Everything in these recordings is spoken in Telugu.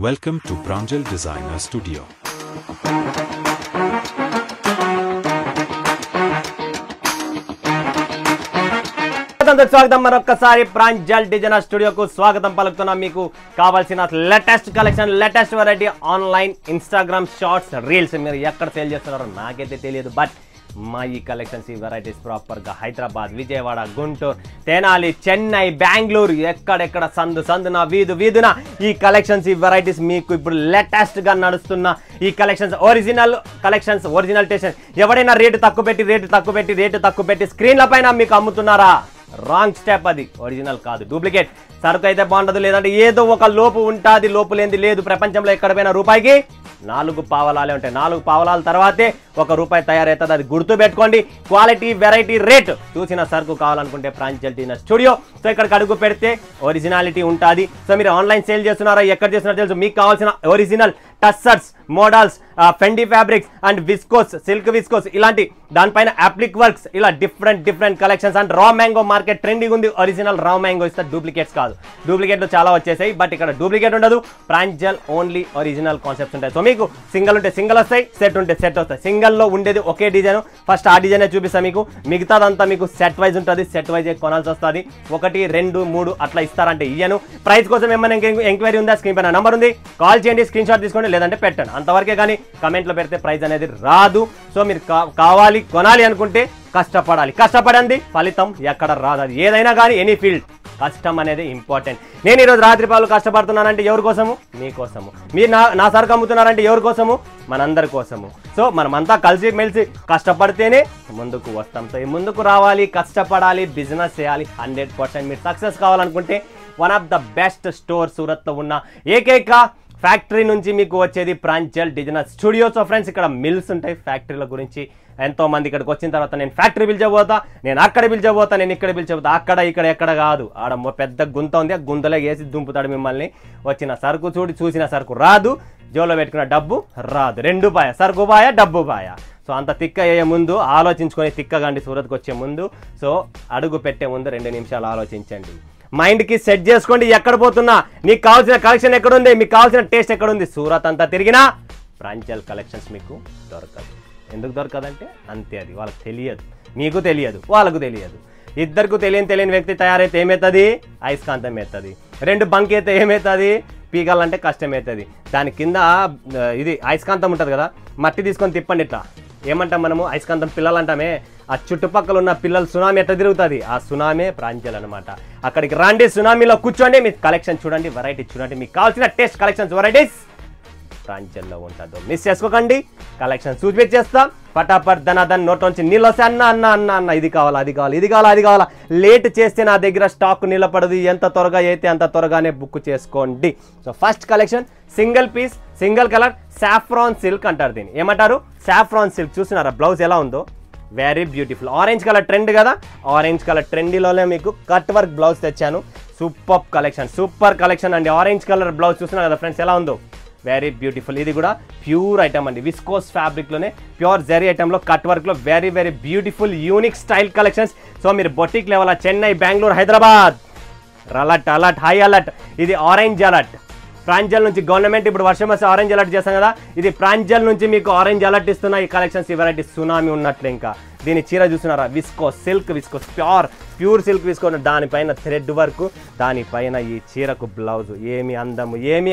Welcome to Pranjal Designer Studio. స్వాగతం మరొకసారి ప్రాంజల్ డిజైనర్ స్టూడియోకు స్వాగతం పలుకుతున్నా. మీకు కావాల్సిన latest collection, latest variety online Instagram shorts, reels మీరు ఎక్కడ సేల్ చేస్తున్నారో నాకైతే తెలియదు. బట్ మా ఈ కలెక్షన్స్, ఈ వెరైటీస్ ప్రాపర్గా హైదరాబాద్, విజయవాడ, గుంటూరు, తెనాలి, చెన్నై, బెంగళూరు, ఎక్కడెక్కడ సందున వీధున ఈ కలెక్షన్స్, ఈ వెరైటీస్ మీకు ఇప్పుడు లేటెస్ట్గా నడుస్తున్న ఈ కలెక్షన్స్, ఒరిజినల్ కలెక్షన్స్, ఒరిజినల్ టేషన్. ఎవడైనా రేటు తక్కువ పెట్టి స్క్రీన్ల పైన మీకు అమ్ముతున్నారా? Wrong step. అది ఒరిజినల్ కాదు, డూప్లికేట్. సరుకు అయితే బాగుండదు, లేదంటే ఏదో ఒక లోపు ఉంటుంది. లోపు లేనిది లేదు. ప్రపంచంలో ఎక్కడ పోయినా రూపాయికి 4 పావలాలే ఉంటాయి. 4 పావలాల తర్వాతే ₹1 తయారవుతుంది. అది గుర్తు పెట్టుకోండి. క్వాలిటీ, వెరైటీ, రేట్ చూసిన సరుకు కావాలనుకుంటే ప్రాంజల్ డిజైనర్ స్టూడియో. సో ఇక్కడికి అడుగు పెడితే ఒరిజినాలిటీ ఉంటుంది. సో మీరు ఆన్లైన్ సేల్ చేస్తున్నారా, ఎక్కడ చేస్తున్నారో తెలుసు. మీకు కావాల్సిన original tussars, models, Fendi fabrics and viscose, silk viscose, ఇలాంటి దానిపైన అప్లిక్ వర్క్స్, ఇలా different collections. And raw mango market trending ఉంది. ఒరిజినల్ రా మ్యాంగో ఇస్తే డూప్లికేట్స్ కాదు. డూప్లికేట్లు చాలా వచ్చేసాయి, బట్ ఇక్కడ డూప్లికేట్ ఉండదు. ప్రాంజల్ ఓన్లీ ఒరిజినల్ కాన్సెప్ట్స్ ఉంటాయి. సో మీకు సింగిల్ ఉంటే సింగిల్ వస్తాయి, సెట్ ఉంటే సెట్ వస్తాయి. సింగిల్లో ఉండేది ఒకే డిజైన్. ఫస్ట్ ఆ డిజైనే చూపిస్తాను మీకు. మిగతాదంతా మీకు సెట్ వైజ్ ఉంటుంది. సెట్ వైజ్ కొనాల్సి వస్తుంది. 1, 2, 3 అట్లా ఇస్తారంటే ఇయ్యను. ప్రైస్ కోసం ఏమైనా ఎంక్వైరీ ఉందా? స్క్రీన్ పైన నెంబర్ ఉంది, కాల్ చేయండి, స్క్రీన్ షాట్ తీసుకోండి, లేదంటే పెట్టండి. అంతవరకే కానీ కమెంట్లో పెడితే ప్రైస్ అనేది రాదు. సో మీరు కావాలి, కొనాలి అనుకుంటే కష్టపడండి, ఫలితం ఎక్కడ రాదు. అది ఏదైనా కానీ, ఎనీ ఫీల్డ్ కష్టం అనేది ఇంపార్టెంట్. నేను ఈరోజు రాత్రి పాలు కష్టపడుతున్నానంటే ఎవరి కోసము? మీకోసము. మీరు నా సరుకు అమ్ముతున్నారంటే ఎవరి కోసము? మనందరి కోసము. సో మనమంతా కలిసి మెలిసి కష్టపడితేనే ముందుకు వస్తాం. సో ముందుకు రావాలి, కష్టపడాలి, బిజినెస్ చేయాలి. 100% మీరు సక్సెస్ కావాలనుకుంటే one of the best store సూరత్లో ఉన్న ఏకైక ఫ్యాక్టరీ నుంచి మీకు వచ్చేది Pranjal designer studio. So friends, ఇక్కడ మిల్స్ ఉంటాయి. ఫ్యాక్టరీల గురించి ఎంతో మంది ఇక్కడికి వచ్చిన తర్వాత నేను ఫ్యాక్టరీ పిలిచబోతా, నేను అక్కడ పిలిచబోతా, నేను ఇక్కడ పిలిచబోతా. అక్కడ ఇక్కడ ఎక్కడ కాదు. ఆడ పెద్ద గుంత ఉంది, ఆ గుంతలో వేసి దుంపుతాడు మిమ్మల్ని. వచ్చిన సరుకు చూసిన సరుకు రాదు, జోలో పెట్టుకున్న డబ్బు రాదు. 2 పాయ, సరుకు పాయ, డబ్బు పాయ. సో అంత తిక్క అయ్యే ముందు ఆలోచించుకొని తిక్కగండి సూరత్కి వచ్చే ముందు. సో అడుగు పెట్టే ముందు 2 నిమిషాలు ఆలోచించండి. మైండ్కి సెట్ చేసుకోండి. ఎక్కడ పోతున్నా, నీకు కావాల్సిన కలెక్షన్ ఎక్కడుంది, మీకు కావాల్సిన టేస్ట్ ఎక్కడుంది. సూరత్ అంతా తిరిగినా ప్రాంజల్ కలెక్షన్స్ మీకు దొరకదు. ఎందుకు దొరకదంటే అంతే. అది వాళ్ళకి తెలియదు, మీకు తెలియదు, వాళ్ళకు తెలియదు. ఇద్దరికి తెలియని వ్యక్తి తయారైతే ఏమవుతుంది? అయస్కాంతం అవుతుంది. 2 బంక్ అయితే ఏమవుతుంది? పీకాలంటే కష్టమవుతుంది. దాని కింద ఇది అయస్కాంతం ఉంటుంది కదా, మట్టి తీసుకొని తిప్పండి. ఇట్లా ఏమంటాం మనము? అయస్కాంతం పిల్లలు అంటామే. ఆ చుట్టుపక్కల ఉన్న పిల్లలు సునామీ ఎట్లా తిరుగుతుంది? ఆ సునామీ ప్రాంజల్ అనమాట. అక్కడికి రండి, సునామీలో కూర్చోండి, మీ కలెక్షన్ చూడండి, వెరైటీ చూడండి. మీకు కావాల్సిన టేస్ట్, కలెక్షన్స్, వెరైటీస్ ప్రాంజల్లో ఉంటుందో మిస్ చేసుకోకండి. కలెక్షన్ చూపించేస్తాం పటాపట్. ధనాధన్ నోట్లోంచి నీళ్ళు వస్తే అన్న ఇది కావాలా. లేట్ చేస్తే నా దగ్గర స్టాక్ నిలబడదు. ఎంత త్వరగా అయితే అంత త్వరగానే బుక్ చేసుకోండి. So first collection single piece, single colour, saffron silk అంటారు. దీన్ని ఏమంటారు? Saffron silk. చూస్తున్నారా బ్లౌజ్ ఎలా ఉందో? Very beautiful. Orange colour trend కదా, ఆరెంజ్ కలర్ ట్రెండ్లోనే మీకు కట్ వర్క్ బ్లౌజ్ తెచ్చాను. సూపర్ కలెక్షన్ అండి. ఆరెంజ్ కలర్ బ్లౌజ్ చూస్తున్నారు కదా ఫ్రెండ్స్, ఎలా ఉందో? Very beautiful. ఇది కూడా ప్యూర్ ఐటమ్ అండి. విస్కోస్ ఫ్యాబ్రిక్లోనే ప్యూర్ జరీ ఐటెంలో కట్ వర్క్లో very beautiful unique style collections. So మీరు boutique level, Chennai, Bengaluru, Hyderabad, alert, high alert. ఇది ఆరెంజ్ అలర్ట్. ప్రాంజల్ నుంచి గవర్నమెంట్ ఇప్పుడు వర్షం వస్తే ఆరెంజ్ అలర్ట్ చేస్తాం కదా, ఇది ప్రాంజల్ నుంచి మీకు ఆరెంజ్ అలర్ట్ ఇస్తున్న ఈ కలెక్షన్స్, ఈ వెరైటీ సునామీ ఉన్నట్లు. ఇంకా దీని చీర చూస్తున్నారా? Viscose, silk viscose, pure silk viscose. దానిపైన థ్రెడ్ వర్క్, దానిపైన ఈ చీరకు బ్లౌజు. ఏమి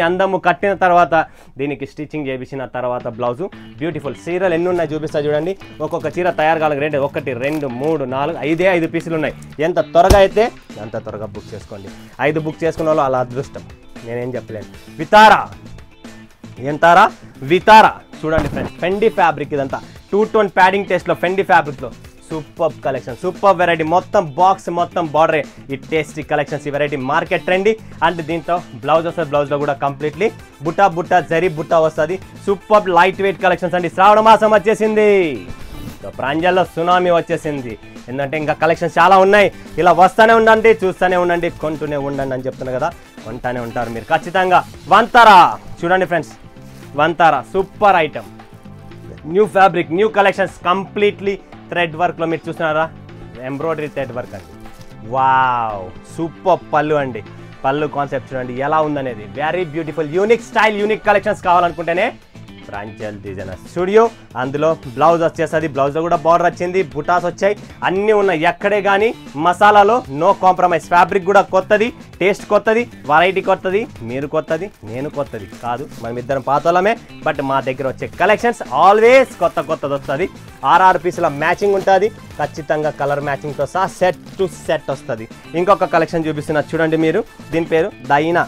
అందము. కట్టిన తర్వాత దీనికి స్టిచ్చింగ్ చేయించిన తర్వాత బ్లౌజు బ్యూటిఫుల్. చీరలు ఎన్ని ఉన్నాయి చూపిస్తా చూడండి. ఒక్కొక్క చీర తయారు కావాలి. 1, 2, 3, 4, 5 పీసులు ఉన్నాయి. ఎంత త్వరగా అయితే అంత త్వరగా బుక్ చేసుకోండి. 5 బుక్ చేసుకున్న వాళ్ళు అలా అదృష్టం, నేనేం చెప్పలేను. వితారా చూడండి ఫ్రెండ్స్, ఫెండి ఫ్యాబ్రిక్. ఇదంతా 2 టోన్ ప్యాడింగ్ టేస్ట్లో ఫెండి ఫ్యాబ్రిక్లో సూపర్ కలెక్షన్, సూపర్ వెరైటీ. మొత్తం బాక్స్, మొత్తం బార్డరే ఈ టేస్టీ కలెక్షన్స్. ఈ వెరైటీ మార్కెట్ ట్రెండీ. అండ్ దీంతో బ్లౌజ్ వస్తుంది. బ్లౌజ్లో కూడా కంప్లీట్లీ బుట్ట జరీ బుట్ట వస్తుంది. సూపర్ లైట్ వెయిట్ కలెక్షన్స్ అండి. శ్రావణ మాసం వచ్చేసింది. ప్రాంజల్లో సునామీ వచ్చేసింది. ఎందుకంటే ఇంకా కలెక్షన్స్ చాలా ఉన్నాయి. ఇలా వస్తూనే ఉండండి, చూస్తూనే ఉండండి, కొంటూనే ఉండండి అని చెప్తున్నా కదా, కొంటానే ఉంటారు మీరు ఖచ్చితంగా. వంతరా చూడండి ఫ్రెండ్స్, వంతరా super item. New fabric, new collections, completely thread వర్క్లో మీరు చూస్తున్నారా? ఎంబ్రాయిడరీ థ్రెడ్ వర్క్ అండి. వావ్, సూపర్ పళ్ళు అండి. పళ్ళు కాన్సెప్ట్ చూడండి ఎలా ఉందనేది. Very beautiful unique style unique collections కావాలనుకుంటేనే ప్రాంజల్ డిజైనర్ స్టూడియో. అందులో బ్లౌజ్ వచ్చేస్తుంది, బ్లౌజ్లో కూడా బార్డర్ వచ్చింది, బుటాస్ వచ్చాయి, అన్నీ ఉన్నాయి. ఎక్కడే కానీ మసాలాలో నో కాంప్రమైజ్. ఫ్యాబ్రిక్ కూడా కొత్తది, టేస్ట్ కొత్తది, వెరైటీ కొత్తది, మీరు కొత్తది, నేను కొత్తది కాదు, మనం ఇద్దరం పాతోళ్ళమే. బట్ మా దగ్గర వచ్చే కలెక్షన్స్ ఆల్వేస్ కొత్తది వస్తుంది. 6 పీసుల మ్యాచింగ్ ఉంటుంది, ఖచ్చితంగా కలర్ మ్యాచింగ్తో సహా సెట్ టు సెట్ వస్తుంది. ఇంకొక కలెక్షన్ చూపిస్తున్నారు చూడండి మీరు. దీని పేరు దైనా.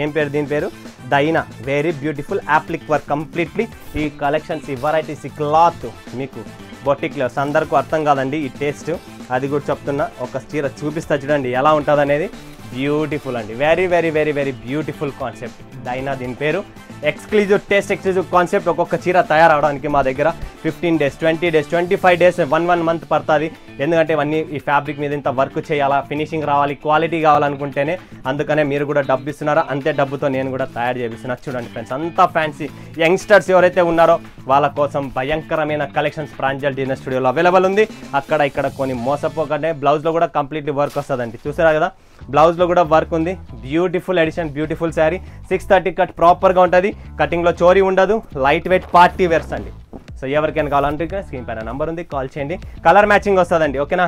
ఏం పేరు దీని పేరు? దైనా. Very beautiful applique work completely. ఈ కలెక్షన్స్, ఈ వెరైటీస్, ఈ క్లాత్ మీకు బొటిక్లో అందరికీ అర్థం కాదండి ఈ టేస్ట్. అది కూడా చెప్తున్నా, ఒక చీర చూపిస్తా చూడండి ఎలా ఉంటుంది అనేది. బ్యూటిఫుల్ అండి, very very very very beautiful concept దైనా దీని పేరు. Exclusive taste, exclusive concept. ఒక్కొక్క చీర తయారవడానికి మా దగ్గర 15 days, 20 days, 25 days, 1 month పడుతుంది. ఎందుకంటే ఇవన్నీ ఈ ఫ్యాబ్రిక్ మీద ఇంత వర్క్ చేయాలా, ఫినిషింగ్ రావాలి, క్వాలిటీ కావాలనుకుంటేనే. అందుకనే మీరు కూడా డబ్బు ఇస్తున్నారా, అంతే డబ్బుతో నేను కూడా తయారు చేపిస్తున్నా. చూడండి ఫ్రెండ్స్, అంతా ఫ్యాన్సీ యంగ్స్టర్స్ ఎవరైతే ఉన్నారో వాళ్ళ కోసం భయంకరమైన కలెక్షన్స్ ప్రాంజల్ డిజైనర్ స్టూడియోలో అవైలబుల్ ఉంది. అక్కడ ఇక్కడ కొన్ని మోసపోకనే. బ్లౌజ్లో కూడా కంప్లీట్లీ వర్క్ వస్తుందండి, చూసారా కదా, బ్లౌజ్లో కూడా వర్క్ ఉంది. Beautiful edition, beautiful sari. 630 cut ప్రాపర్గా ఉంటుంది, కటింగ్లో చోరీ ఉండదు, లైట్ వెయిట్ పార్టీ వేర్స్ అండి. సో ఎవరికైనా కావాలంటే స్క్రీన్ పైన నంబర్ ఉంది, కాల్ చేయండి. కలర్ మ్యాచింగ్ వస్తుందండి, ఓకేనా.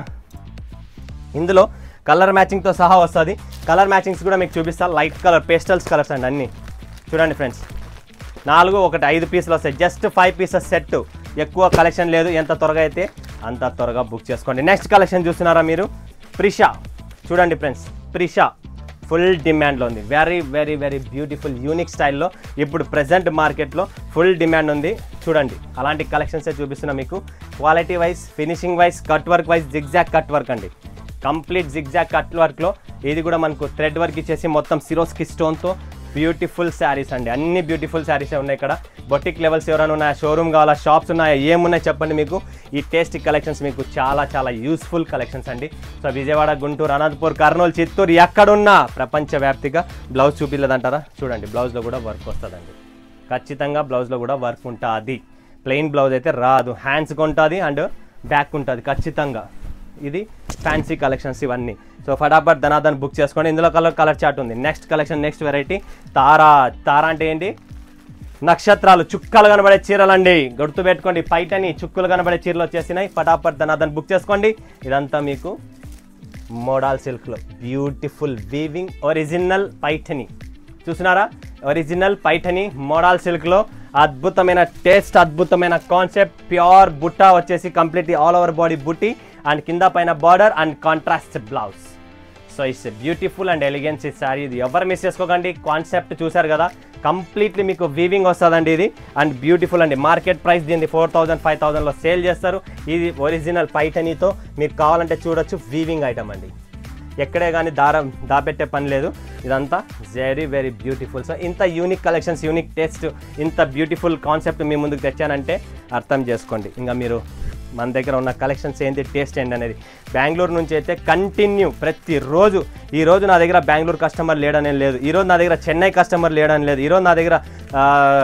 ఇందులో కలర్ మ్యాచింగ్తో సహా వస్తుంది. కలర్ మ్యాచింగ్స్ కూడా మీకు చూపిస్తాను. లైట్ కలర్, పేస్టల్స్ కలర్స్ అండి అన్నీ. చూడండి ఫ్రెండ్స్, 5 పీసులు వస్తాయి. Just 5 pieces set. ఎక్కువ కలెక్షన్ లేదు, ఎంత త్వరగా అయితే అంత త్వరగా బుక్ చేసుకోండి. నెక్స్ట్ కలెక్షన్ చూస్తున్నారా మీరు? ప్రిషా. చూడండి ఫ్రెండ్స్, ప్రిషా ఫుల్ డిమాండ్లో ఉంది. Very very very beautiful unique స్టైల్లో ఇప్పుడు ప్రజెంట్ మార్కెట్లో ఫుల్ డిమాండ్ ఉంది. చూడండి, అలాంటి కలెక్షన్సే చూపిస్తున్నా మీకు. Quality wise, finishing wise, cut work wise, zigzag cut work అండి. కంప్లీట్ జిగ్జాగ్ కట్ వర్క్లో ఇది కూడా మనకు థ్రెడ్ వర్క్ ఇచ్చేసి మొత్తం సిరోస్కి స్టోన్తో బ్యూటిఫుల్ శారీస్ అండి. అన్ని బ్యూటిఫుల్ శారీసే ఉన్నాయి ఇక్కడ. బొటిక్ లెవెల్స్ ఎవరైనా ఉన్నాయా, షోరూమ్ కావాలా, షాప్స్ ఉన్నాయా, ఏమున్నాయి చెప్పండి. మీకు ఈ టేస్ట్ కలెక్షన్స్ మీకు చాలా చాలా యూస్ఫుల్ కలెక్షన్స్ అండి. సో విజయవాడ, గుంటూరు, అనంతపూర్, కర్నూలు, చిత్తూరు ఎక్కడున్నా ప్రపంచవ్యాప్తిగా. బ్లౌజ్ చూపిలేదంటారా? చూడండి, బ్లౌజ్లో కూడా వర్క్ వస్తుందండి. ఖచ్చితంగా బ్లౌజ్లో కూడా వర్క్ ఉంటుంది. ప్లెయిన్ బ్లౌజ్ అయితే రాదు, హ్యాండ్స్కి ఉంటుంది అండ్ బ్యాక్ ఉంటుంది ఖచ్చితంగా. ఇది ఫ్యాన్సీ కలెక్షన్స్ ఇవన్నీ. సో ఫటాఫట్ ధనాధన్ బుక్ చేసుకోండి. ఇందులో కలర్ చార్ట్ ఉంది. నెక్స్ట్ కలెక్షన్, నెక్స్ట్ వెరైటీ తారా. తారా అంటే ఏంటి? నక్షత్రాలు, చుక్కలు కనబడే చీరలు అండి. గుర్తుపెట్టుకోండి, పైటని చుక్కలు కనబడే చీరలు వచ్చేసినాయి. ఫటాఫట్ ధనాధన్ బుక్ చేసుకోండి. ఇదంతా మీకు మోడల్ సిల్క్లో బ్యూటిఫుల్ వీవింగ్ ఒరిజినల్ పైటని. చూస్తున్నారా? ఒరిజినల్ పైటని మోడల్ సిల్క్లో అద్భుతమైన టేస్ట్, అద్భుతమైన కాన్సెప్ట్. ప్యూర్ బుట్టా వచ్చేసి కంప్లీట్లీ ఆల్ ఓవర్ బాడీ బుట్టి అండ్ కింద పైన border and contrast blouse. So it's beautiful and elegance ఈ శారీ. ఇది ఎవరు మిస్ చేసుకోకండి. కాన్సెప్ట్ చూసారు కదా, కంప్లీట్లీ మీకు వీవింగ్ వస్తుందండి ఇది. అండ్ బ్యూటిఫుల్ అండి. మార్కెట్ ప్రైస్ దీన్ని 4000, 5000లో సేల్ చేస్తారు. ఇది ఒరిజినల్ పైటనీతో మీకు కావాలంటే చూడొచ్చు. వీవింగ్ ఐటమ్ అండి, ఎక్కడే కానీ దాపెట్టే పని లేదు. ఇదంతా వెరీ వెరీ బ్యూటిఫుల్. సో ఇంత యూనిక్ కలెక్షన్స్, యూనిక్ టేస్ట్, ఇంత బ్యూటిఫుల్ కాన్సెప్ట్ మీ ముందుకు తెచ్చానంటే అర్థం చేసుకోండి. ఇంకా మీరు మన దగ్గర ఉన్న కలెక్షన్స్ ఏంటి, టేస్ట్ ఏంటి అనేది. బెంగళూరు నుంచి అయితే కంటిన్యూ ప్రతిరోజు. ఈరోజు నా దగ్గర బెంగళూరు కస్టమర్ లేడనే లేదు, ఈరోజు నా దగ్గర చెన్నై కస్టమర్ లేడని లేదు, ఈరోజు నా దగ్గర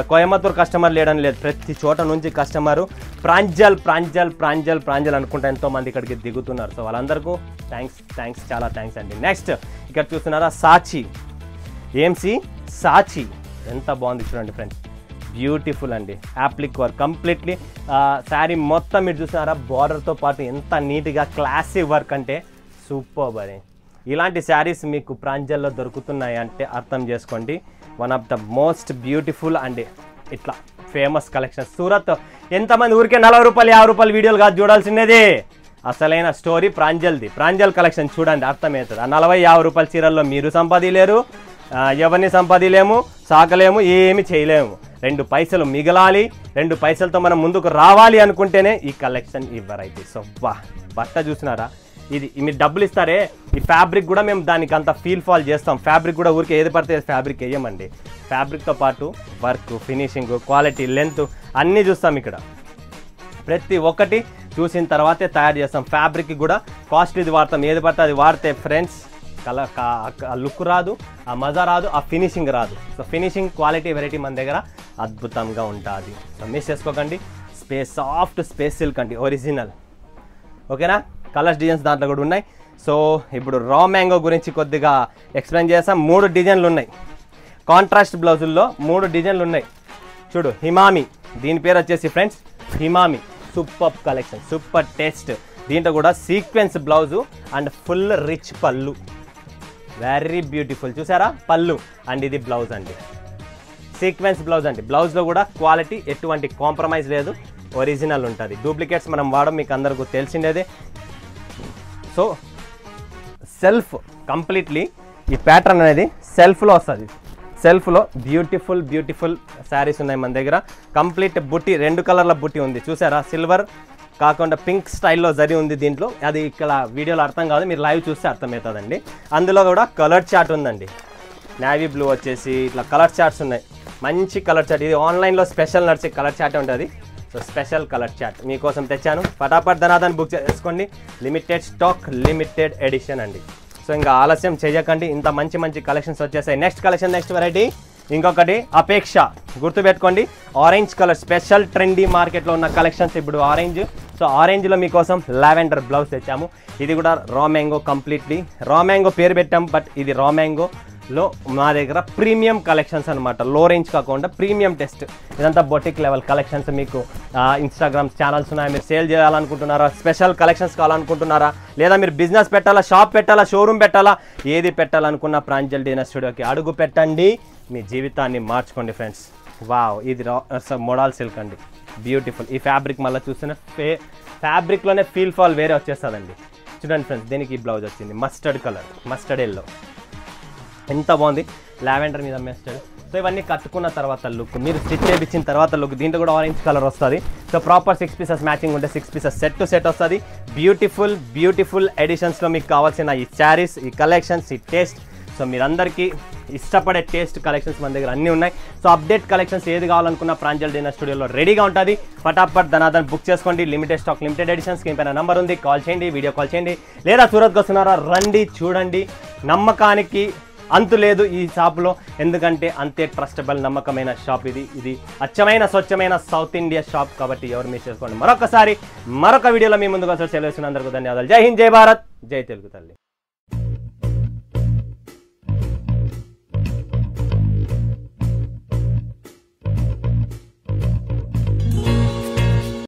కోయంబత్తూరు కస్టమర్ లేడని లేదు. ప్రతి చోట నుంచి కస్టమరు ప్రాంజల్ ప్రాంజల్ ప్రాంజల్ ప్రాంజల్ అనుకుంటే ఎంతోమంది ఇక్కడికి దిగుతున్నారు. సో వాళ్ళందరికీ థ్యాంక్స్, చాలా థ్యాంక్స్ అండి. నెక్స్ట్ ఇక్కడ చూస్తున్నారా, సాచి. ఏంసి సాచి ఎంత బాగుంది చూడండి ఫ్రెండ్స్. బ్యూటిఫుల్ అండి, యాప్లిక్ వర్క్ కంప్లీట్లీ. శారీ మొత్తం మీరు చూస్తున్నారా, బార్డర్తో పాటు ఎంత నీట్గా క్లాసీ వర్క్ అంటే సూపర్ అని. ఇలాంటి శారీస్ మీకు ప్రాంజల్లో దొరుకుతున్నాయి అంటే అర్థం చేసుకోండి. One of the most beautiful and ఇట్లా ఫేమస్ కలెక్షన్. సూరత్ ఎంతమంది ఊరికే 40 రూపాయలు 50 రూపాయలు వీడియోలు కాదు చూడాల్సిందేది. అసలైన స్టోరీ ప్రాంజల్ది. ప్రాంజల్ కలెక్షన్ చూడండి, అర్థమవుతుంది. ఆ 40-50 రూపాయల చీరల్లో మీరు సంపాదిలేరు, ఎవరిని సంపాదిలేము, సాకలేము, ఏమి చేయలేము. 2 పైసలు మిగలాలి, 2 పైసలతో మనం ముందుకు రావాలి అనుకుంటేనే ఈ కలెక్షన్, ఈ వెరైటీ. సో బట్ట చూసినారా, ఇది మీరు డబ్బులు ఇస్తారే, ఈ ఫ్యాబ్రిక్ కూడా మేము దానికి అంత ఫాల్ చేస్తాం. ఫ్యాబ్రిక్ కూడా ఊరికి ఏది పడితే ఫ్యాబ్రిక్ వేయమండి. ఫ్యాబ్రిక్తో పాటు వర్క్, ఫినిషింగ్, క్వాలిటీ, లెంత్ అన్నీ చూస్తాం ఇక్కడ. ప్రతి ఒక్కటి చూసిన తర్వాతే తయారు చేస్తాం. ఫ్యాబ్రిక్ కూడా కాస్ట్లీది వాడతాం, ఏది పడితే అది వాడితే ఫ్రెండ్స్ లుక్ రాదు, ఆ మజా రాదు, ఆ ఫినిషింగ్ రాదు. సో ఫినిషింగ్, క్వాలిటీ, వెరైటీ మన దగ్గర అద్భుతంగా ఉంటుంది. సో మిస్ చేసుకోకండి. సాఫ్ట్ స్పేస్ సిల్క్ అండి, ఒరిజినల్. ఓకేనా? కలర్స్, డిజైన్స్ దాంట్లో కూడా ఉన్నాయి. సో ఇప్పుడు రా మ్యాంగో గురించి కొద్దిగా ఎక్స్ప్లెయిన్ చేస్తాం. 3 డిజైన్లు ఉన్నాయి. కాంట్రాస్ట్ బ్లౌజుల్లో 3 డిజైన్లు ఉన్నాయి. చూడు, హిమామి, దీని పేరు వచ్చేసి ఫ్రెండ్స్ హిమామి. Super collection, super taste. దీంట్లో కూడా sequence blouse and full rich పళ్ళు, వెరీ బ్యూటిఫుల్. చూసారా పళ్ళు, అండ్ ఇది బ్లౌజ్ అండి, సీక్వెన్స్ బ్లౌజ్ అండి. బ్లౌజ్లో కూడా క్వాలిటీ ఎటువంటి కాంప్రమైజ్ లేదు, ఒరిజినల్ ఉంటుంది. డూప్లికేట్స్ మనం వాడడం మీకు అందరికీ తెలిసిండేదే. సో సెల్ఫ్ కంప్లీట్లీ ఈ ప్యాటర్న్ అనేది సెల్ఫ్లో వస్తుంది. సెల్ఫ్లో బ్యూటిఫుల్ బ్యూటిఫుల్ శారీస్ ఉన్నాయి మన దగ్గర. కంప్లీట్ బుట్టి, 2 కలర్ల బుట్టి ఉంది. చూసారా, సిల్వర్ కాకుండా పింక్ స్టైల్లో జరి ఉంది దీంట్లో. అది ఇక్కడ వీడియోలో అర్థం కాదు, మీరు లైవ్ చూస్తే అర్థమవుతుందండి. అందులో కూడా కలర్ చార్ట్ ఉందండి. నేవీ బ్లూ వచ్చేసి ఇట్లా కలర్ చార్ట్స్ ఉన్నాయి. మంచి కలర్ చార్ట్. ఇది ఆన్లైన్లో స్పెషల్ నడిచే కలర్ చార్ట్ ఉంటుంది. సో స్పెషల్ కలర్ చార్ట్ మీకోసం తెచ్చాను. ఫటాఫట్ ధనాదాన్ని బుక్ చేసుకోండి. లిమిటెడ్ స్టాక్, లిమిటెడ్ ఎడిషన్ అండి. సో ఇంకా ఆలస్యం చేయకండి, ఇంత మంచి మంచి కలెక్షన్స్ వచ్చేసాయి. నెక్స్ట్ కలెక్షన్, నెక్స్ట్ వెరైటీ ఇంకొకటి అపేక్ష. గుర్తుపెట్టుకోండి, ఆరెంజ్ కలర్ స్పెషల్ ట్రెండీ మార్కెట్లో ఉన్న కలెక్షన్స్ ఇప్పుడు ఆరెంజ్. సో ఆరెంజ్లో మీకోసం లావెండర్ బ్లౌజ్ తెచ్చాము. ఇది కూడా raw mango, completely raw mango పేరు పెట్టాం, బట్ ఇది రా మ్యాంగోలో మా దగ్గర ప్రీమియం కలెక్షన్స్ అనమాట. లో రేంజ్ కాకుండా ప్రీమియం టెస్ట్. ఇదంతా బొటిక్ లెవెల్ కలెక్షన్స్. మీకు ఇన్స్టాగ్రామ్ ఛానల్స్ ఉన్నాయి, మీరు సేల్ చేయాలనుకుంటున్నారా, స్పెషల్ కలెక్షన్స్ కావాలనుకుంటున్నారా, లేదా మీరు బిజినెస్ పెట్టాలా, షాప్ పెట్టాలా, షోరూమ్ పెట్టాలా, ఏది పెట్టాలనుకున్న ప్రాంజల్ డిజైనర్ స్టూడియోకి అడుగు పెట్టండి, మీ జీవితాన్ని మార్చుకోండి ఫ్రెండ్స్. వావ్, ఇది మోడల్ సిల్క్ అండి, బ్యూటిఫుల్. ఈ ఫ్యాబ్రిక్ మళ్ళీ చూస్తున్న ఫ్యాబ్రిక్లోనే ఫీల్ ఫాల్ వేరే వచ్చేస్తుందండి. చూడండి ఫ్రెండ్స్, దీనికి ఈ బ్లౌజ్ వచ్చింది మస్టర్డ్ కలర్, మస్టర్డ్ ఎల్లో, ఎంత బాగుంది. లావెండర్ మీద మస్టర్డ్. సో ఇవన్నీ కట్టుకున్న తర్వాత లుక్, మీరు స్టిచ్ చేయించిన తర్వాత లుక్. దీంట్లో కూడా ఆరెంజ్ కలర్ వస్తుంది. సో ప్రాపర్ 6 పీసెస్ మ్యాచింగ్ ఉంటే 6 పీసెస్ సెట్ టు సెట్ వస్తుంది. బ్యూటిఫుల్ బ్యూటిఫుల్ ఎడిషన్స్లో మీకు కావాల్సిన ఈ శారీస్, ఈ కలెక్షన్స్, ఈ టేస్ట్. సో మీరందరికీ ఇష్టపడే టేస్ట్ కలెక్షన్స్ మన దగ్గర అన్నీ ఉన్నాయి. సో అప్డేట్ కలెక్షన్స్ ఏది కావాలనుకున్న ప్రాంజల్ డిజైనర్ స్టూడియోలో రెడీగా ఉంటుంది. ఫటాఫట్ ధనాదన్ బుక్ చేసుకోండి. Limited stock, limited editions. పైన నెంబర్ ఉంది, కాల్ చేయండి, వీడియో కాల్ చేయండి. లేదా సూరత్కి వస్తున్నారా, రండి, చూడండి. నమ్మకానికి అంతు లేదు ఈ షాప్లో, ఎందుకంటే అంతే ట్రస్టబుల్ నమ్మకమైన షాప్ ఇది. ఇది అచ్చమైన స్వచ్ఛమైన సౌత్ ఇండియా షాప్ కాబట్టి ఎవరు మిస్ చేసుకోండి. మరొకసారి మరొక వీడియోలో మీ ముందుకు వచ్చి సెలవు. అందరికీ ధన్యవాదాలు. జై హింద్, జై భారత్, జై తెలుగు తల్లి.